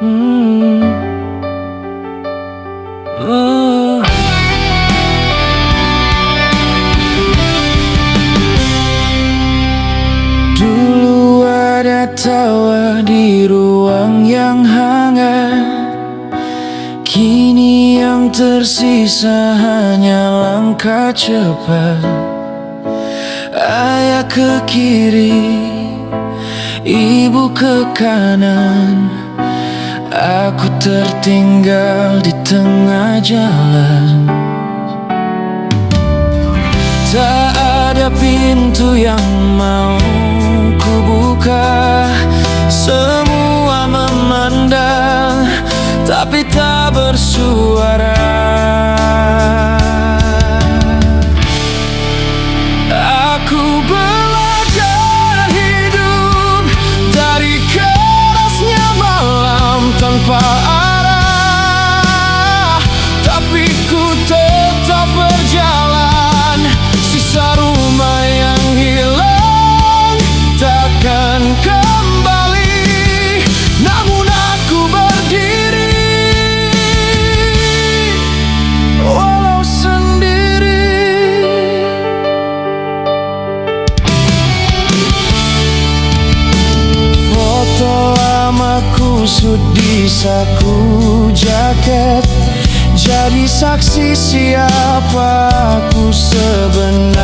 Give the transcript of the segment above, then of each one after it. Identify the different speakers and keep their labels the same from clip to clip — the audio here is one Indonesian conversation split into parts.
Speaker 1: Hmm. Oh. Dulu ada tawa di ruang yang hangat, kini yang tersisa hanya langkah cepat. Ayah ke kiri, ibu ke kanan, aku tertinggal di tengah jalan. Tak ada pintu yang mau ku buka, semua memandang tapi tak bersuara. Aku belajar hidup dari kerasnya malam tanpa arah, tapi ku tetap berjalan. Sisa rumah yang hilang takkan kembali, namun aku berdiri walau sendiri. Foto lamaku di saku jaket, jadi saksi siapa aku sebenarnya.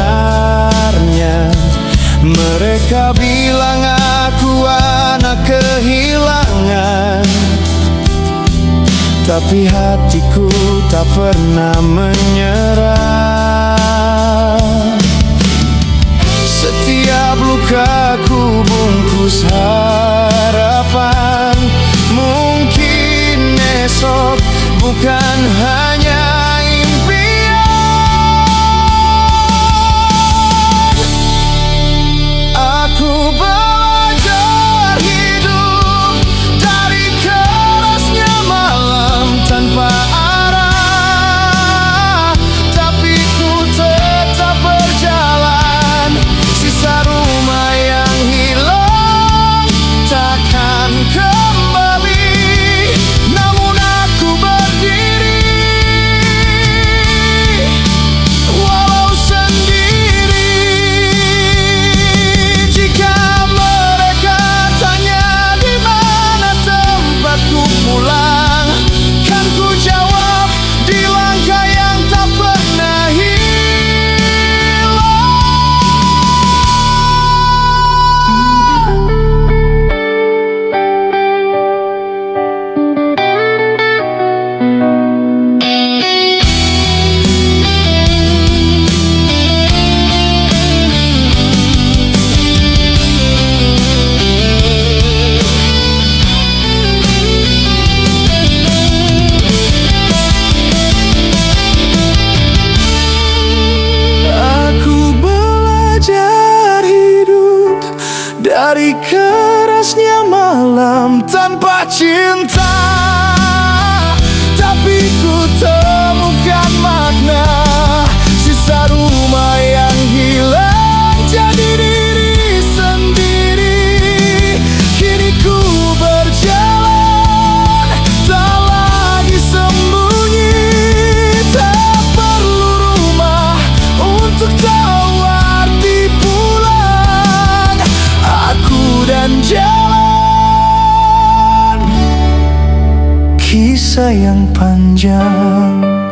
Speaker 1: Mereka bilang aku anak kehilangan, tapi hatiku tak pernah menyerah. Setiap lukaku bungkus harapan, mungkin esok bukan hanya impian. Aku belajar hidup dari kerasnya malam tanpa arah, tapi ku tetap berjalan. Sisa rumah yang hilang takkan kembali, namun aku berdiri walau sendiri. Jika mereka tanya di mana tempatku pulang, kan ku jawab di langkah yang tak pernah hilang. Aku belajar hidup dari kerasnya malam tanpa cinta, tapi ku temukan makna. Sisa rumah yang hilang jadi diri sendiri. Kini ku berjalan, tak lagi sembunyi. Tak perlu rumah untuk tahu arti pulang. Aku dan jalan, kisah yang panjang.